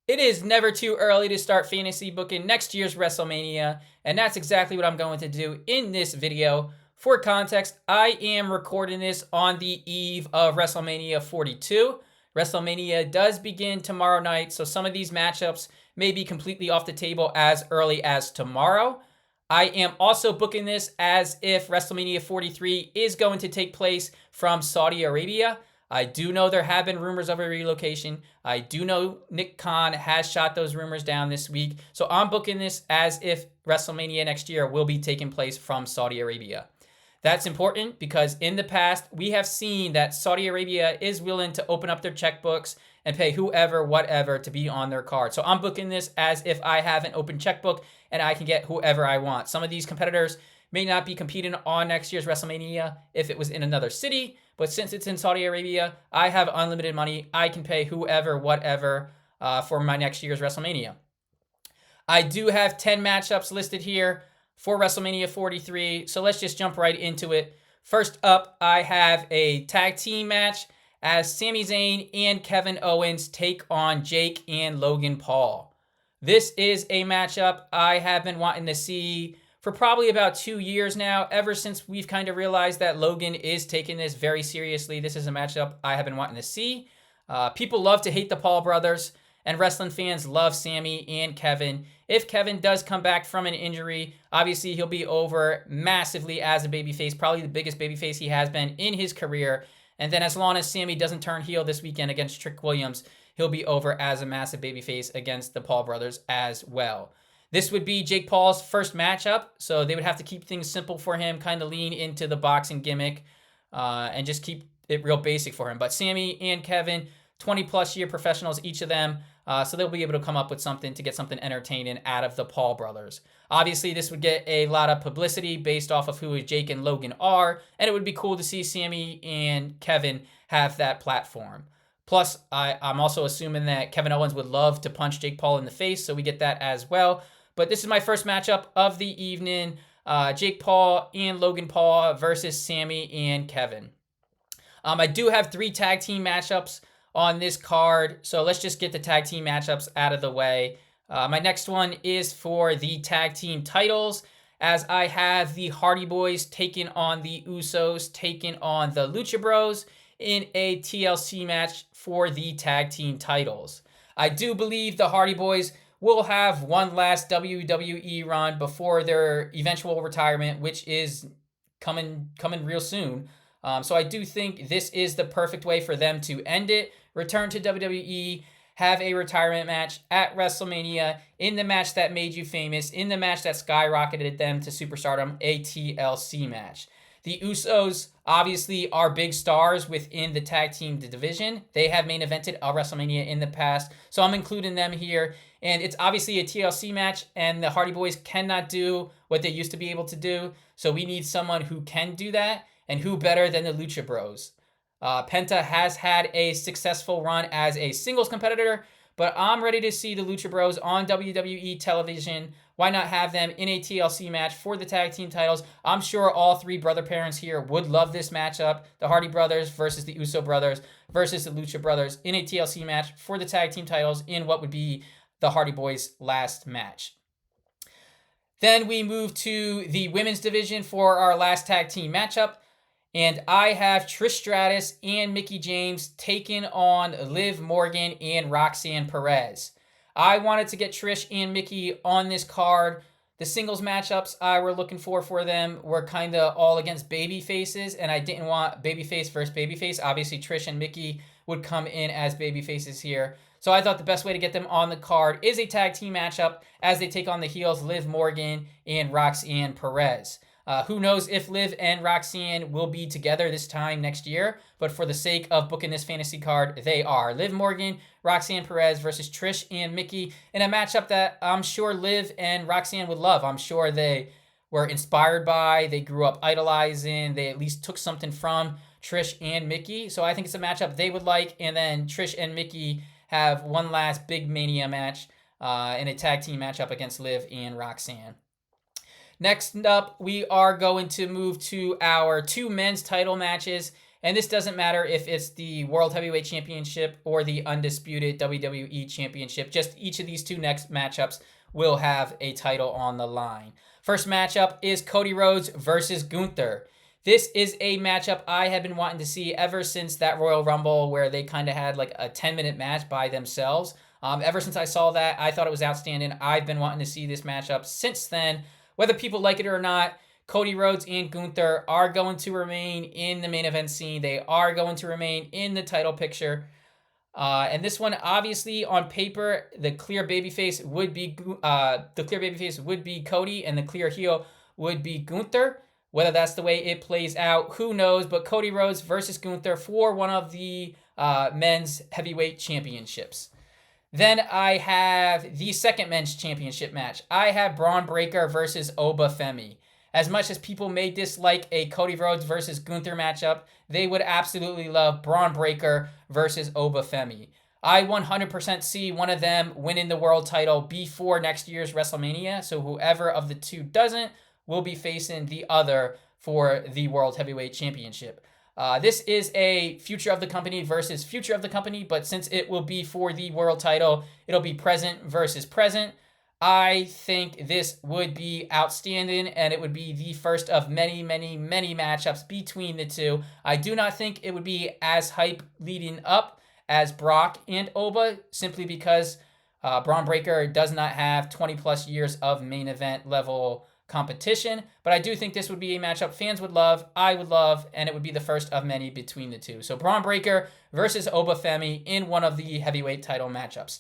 It is never too early to start fantasy booking next year's WrestleMania, and that's exactly what I'm going to do in this video. For context, I am recording this on the eve of WrestleMania 42. WrestleMania does begin tomorrow night, so some of these matchups may be completely off the table as early as tomorrow. I am also booking this as if WrestleMania 43 is going to take place from Saudi Arabia. I do know there have been rumors of a relocation. I do know Nick Khan has shot those rumors down this week. So I'm booking this as if WrestleMania next year will be taking place from Saudi Arabia. That's important because in the past, we have seen that Saudi Arabia is willing to open up their checkbooks and pay whoever, whatever to be on their card. So I'm booking this as if I have an open checkbook and I can get whoever I want. Some of these competitors may not be competing on next year's WrestleMania if it was in another city, but since it's in Saudi Arabia, I have unlimited money. I can pay whoever, whatever for my next year's WrestleMania. I do have 10 matchups listed here for WrestleMania 43, so let's just jump right into it. First up, I have a tag team match as Sami Zayn and Kevin Owens take on Jake and Logan Paul. This is a matchup I have been wanting to see for probably about 2 years now, ever since we've kind of realized that Logan is taking this very seriously. This is a matchup I have been wanting to see. People love to hate the Paul brothers, and wrestling fans love Sami and Kevin. If Kevin does come back from an injury, obviously he'll be over massively as a babyface, probably the biggest babyface he has been in his career. And then as long as Sami doesn't turn heel this weekend against Trick Williams, he'll be over as a massive babyface against the Paul brothers as well. This would be Jake Paul's first matchup, so they would have to keep things simple for him, kind of lean into the boxing gimmick, and just keep it real basic for him. But Sami and Kevin, 20-plus year professionals, each of them, so they'll be able to come up with something to get something entertaining out of the Paul brothers. Obviously, this would get a lot of publicity based off of who Jake and Logan are, and it would be cool to see Sami and Kevin have that platform. Plus, I'm also assuming that Kevin Owens would love to punch Jake Paul in the face, so we get that as well. But this is my first matchup of the evening, Jake Paul and Logan Paul versus Sami and Kevin. I do have 3 tag team matchups on this card, so let's just get the tag team matchups out of the way. My next one is for the tag team titles, as I have the Hardy Boys taking on the Usos, taking on the Lucha Bros in a TLC match for the tag team titles. I do believe the Hardy Boys will have one last WWE run before their eventual retirement, which is coming real soon. So I do think this is the perfect way for them to end it, return to WWE, have a retirement match at WrestleMania, in the match that made you famous, in the match that skyrocketed them to superstardom, a TLC match. The Usos obviously are big stars within the tag team division. They have main evented a WrestleMania in the past, so I'm including them here. And it's obviously a TLC match, and the Hardy Boys cannot do what they used to be able to do, so we need someone who can do that, and who better than the Lucha Bros. Penta has had a successful run as a singles competitor, but I'm ready to see the Lucha Bros on WWE television. Why not have them in a TLC match for the tag team titles? I'm sure all 3 brother parents here would love this matchup. The Hardy Brothers versus the Uso Brothers versus the Lucha Brothers in a TLC match for the tag team titles in what would be the Hardy Boys' last match. Then we move to the women's division for our last tag team matchup. And I have Trish Stratus and Mickie James taking on Liv Morgan and Roxanne Perez. I wanted to get Trish and Mickie on this card. The singles matchups I were looking for them were kind of all against baby faces, and I didn't want babyface versus babyface. Obviously, Trish and Mickie would come in as baby faces here. So I thought the best way to get them on the card is a tag team matchup as they take on the heels Liv Morgan and Roxanne Perez. Who knows if Liv and Roxanne will be together this time next year, but for the sake of booking this fantasy card, they are. Liv Morgan, Roxanne Perez versus Trish and Mickie in a matchup that I'm sure Liv and Roxanne would love. I'm sure they were inspired by, they grew up idolizing, they at least took something from Trish and Mickie. So I think it's a matchup they would like, and then Trish and Mickie have one last big Mania match in a tag team matchup against Liv and Roxanne. Next up, we are going to move to our 2 men's title matches, And this doesn't matter if it's the World Heavyweight Championship or the undisputed WWE Championship. Just each of these two next matchups will have a title on the line. First matchup is Cody Rhodes versus Gunther. This is a matchup I have been wanting to see ever since that Royal Rumble where they kind of had like a 10-minute match by themselves. Ever since I saw that, I thought it was outstanding. I've been wanting to see this matchup since then. Whether people like it or not, Cody Rhodes and Gunther are going to remain in the main event scene. They are going to remain in the title picture. And this one, obviously, on paper, the clear babyface would be Cody, and the clear heel would be Gunther. Whether that's the way it plays out, who knows? But Cody Rhodes versus Gunther for one of the men's heavyweight championships. Then I have the second men's championship match. I have Braun Breaker versus Oba Femi. As much as people may dislike a Cody Rhodes versus Gunther matchup, they would absolutely love Braun Breaker versus Oba Femi. I 100% see one of them winning the world title before next year's WrestleMania. So whoever of the two doesn't will be facing the other for the World Heavyweight Championship. This is a future of the company versus future of the company, but since it will be for the world title, it'll be present versus present. I think this would be outstanding, and it would be the first of many, many, many matchups between the two. I do not think it would be as hype leading up as Brock and Oba, simply because Braun Breaker does not have 20 plus years of main event level competition. But I do think this would be a matchup fans would love, I would love, and it would be the first of many between the two. So Braun Breaker versus Oba Femi in one of the heavyweight title matchups.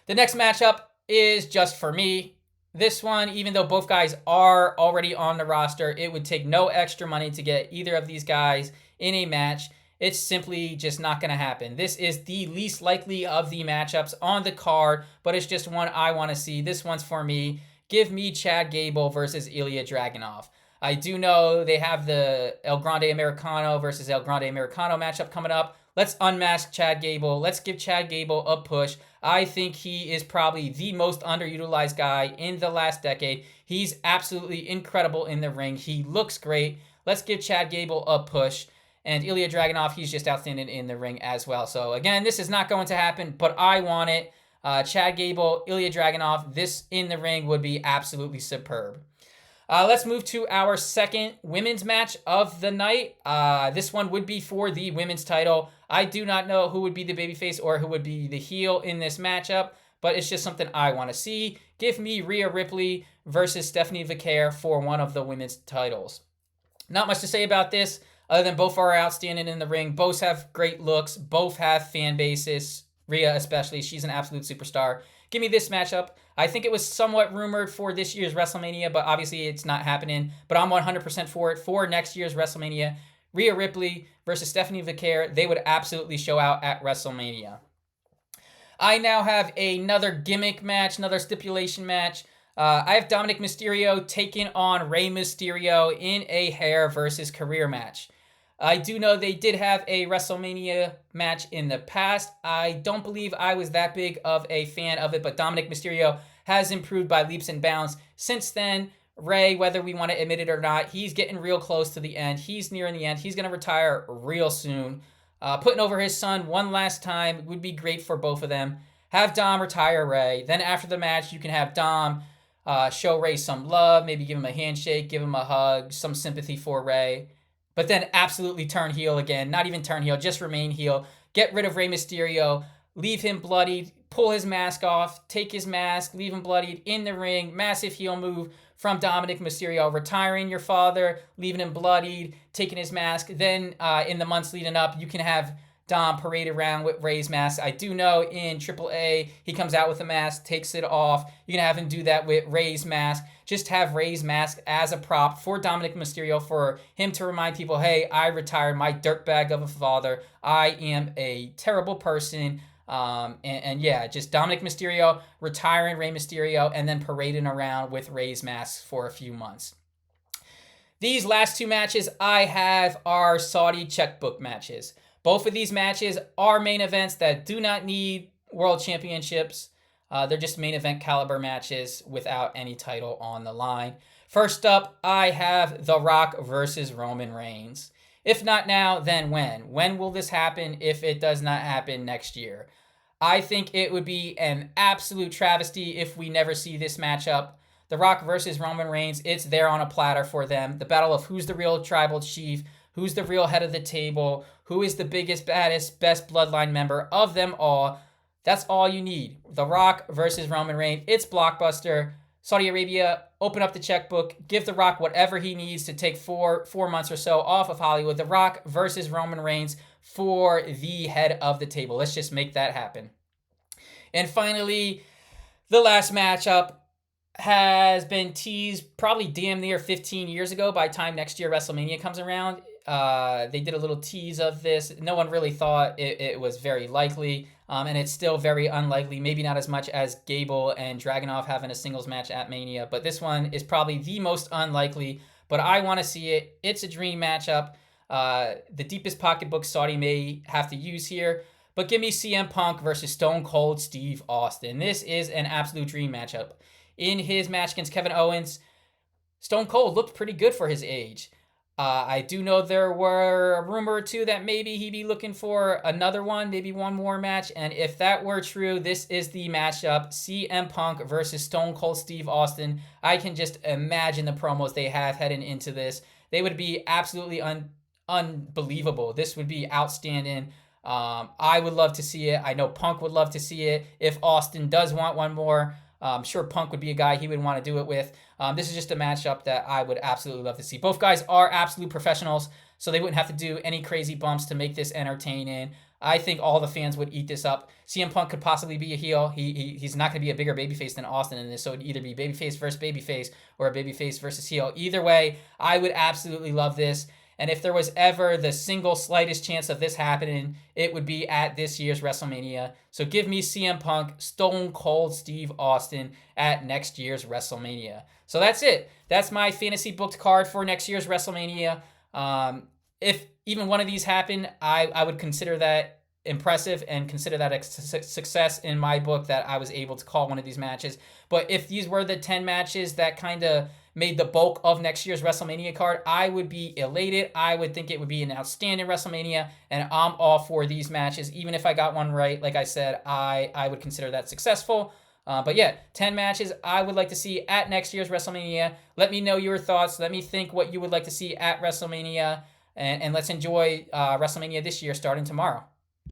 The next matchup is just for me. This one, even though both guys are already on the roster, it would take no extra money to get either of these guys in a match. It's simply just not going to happen. This is the least likely of the matchups on the card, but it's just one I want to see. This one's for me. Give me Chad Gable versus Ilya Dragunov. I do know they have the El Grande Americano versus El Grande Americano matchup coming up. Let's unmask Chad Gable. Let's give Chad Gable a push. I think he is probably the most underutilized guy in the last decade. He's absolutely incredible in the ring. He looks great. Let's give Chad Gable a push. And Ilya Dragunov, he's just outstanding in the ring as well. So again, this is not going to happen, but I want it. Chad Gable, Ilya Dragunov, this in the ring would be absolutely superb. Let's move to our second women's match of the night. This one would be for the women's title. I do not know who would be the babyface or who would be the heel in this matchup, but it's just something I want to see. Give me Rhea Ripley versus Stephanie Vaquer for one of the women's titles. Not much to say about this, other than both are outstanding in the ring. Both have great looks. Both have fan bases. Rhea especially, she's an absolute superstar. Give me this matchup. I think it was somewhat rumored for this year's WrestleMania, but obviously it's not happening. But I'm 100% for it for next year's WrestleMania. Rhea Ripley versus Stephanie Vaquer. They would absolutely show out at WrestleMania. I now have another gimmick match, another stipulation match. I have Dominic Mysterio taking on Rey Mysterio in a hair versus career match. I do know they did have a WrestleMania match in the past. I don't believe I was that big of a fan of it, but Dominic Mysterio has improved by leaps and bounds since then. Rey, whether we want to admit it or not, he's getting real close to the end. He's nearing the end. He's going to retire real soon. Putting over his son one last time would be great for both of them. Have Dom retire Rey. Then after the match, you can have Dom show Rey some love, maybe give him a handshake, give him a hug, some sympathy for Rey. But then absolutely turn heel again. Not even turn heel, just remain heel. Get rid of Rey Mysterio. Leave him bloodied. Pull his mask off. Take his mask. Leave him bloodied in the ring. Massive heel move from Dominic Mysterio. Retiring your father. Leaving him bloodied. Taking his mask. Then in the months leading up, you can have Dom parade around with Rey's mask. I do know in AAA, he comes out with a mask, takes it off. You can have him do that with Rey's mask. Just have Rey's mask as a prop for Dominic Mysterio for him to remind people, hey, I retired my dirtbag of a father. I am a terrible person. And yeah, just Dominic Mysterio retiring Rey Mysterio and then parading around with Rey's mask for a few months. These last two matches I have are Saudi checkbook matches. Both of these matches are main events that do not need world championships. They're just main event caliber matches without any title on the line. First up, I have The Rock versus Roman Reigns. If not now, then when? When will this happen if it does not happen next year? I think it would be an absolute travesty if we never see this matchup. The Rock versus Roman Reigns, it's there on a platter for them. The battle of who's the real tribal chief, who's the real head of the table, who is the biggest, baddest, best bloodline member of them all. That's all you need. The Rock versus Roman Reigns. It's blockbuster. Saudi Arabia, open up the checkbook. Give The Rock whatever he needs to take four months or so off of Hollywood. The Rock versus Roman Reigns for the head of the table. Let's just make that happen. And finally, the last matchup has been teased probably damn near 15 years ago. By the time next year WrestleMania comes around, they did a little tease of this. No one really thought it was very likely, and it's still very unlikely. Maybe not as much as Gable and Dragunov having a singles match at Mania, but this one is probably the most unlikely. But I want to see it. It's a dream matchup. The deepest pocketbook Saudi may have to use here. But give me CM Punk versus Stone Cold Steve Austin. This is an absolute dream matchup. In his match against Kevin Owens, Stone Cold looked pretty good for his age. I do know there were a rumor or two that maybe he'd be looking for another one, maybe one more match. And if that were true, this is the matchup. CM Punk versus Stone Cold Steve Austin. I can just imagine the promos they have heading into this. They would be absolutely unbelievable. This would be outstanding. I would love to see it. I know Punk would love to see it. If Austin does want one more, I'm sure Punk would be a guy he would want to do it with. This is just a matchup that I would absolutely love to see. Both guys are absolute professionals, so they wouldn't have to do any crazy bumps to make this entertaining. I think all the fans would eat this up. CM Punk could possibly be a heel. He's not going to be a bigger babyface than Austin in this, so it would either be babyface versus babyface or a babyface versus heel. Either way, I would absolutely love this. And if there was ever the single slightest chance of this happening, it would be at this year's WrestleMania. So give me CM Punk, Stone Cold Steve Austin at next year's WrestleMania. So that's it. That's my fantasy booked card for next year's WrestleMania. If even one of these happen, I would consider that impressive and consider that a success in my book that I was able to call one of these matches. But if these were the 10 matches that kind of made the bulk of next year's WrestleMania card, I would be elated. I would think it would be an outstanding WrestleMania, and I'm all for these matches. Even if I got one right, like I said, I would consider that successful. But yeah, 10 matches I would like to see at next year's WrestleMania. Let me know your thoughts. Let me think what you would like to see at WrestleMania, and let's enjoy WrestleMania this year starting tomorrow.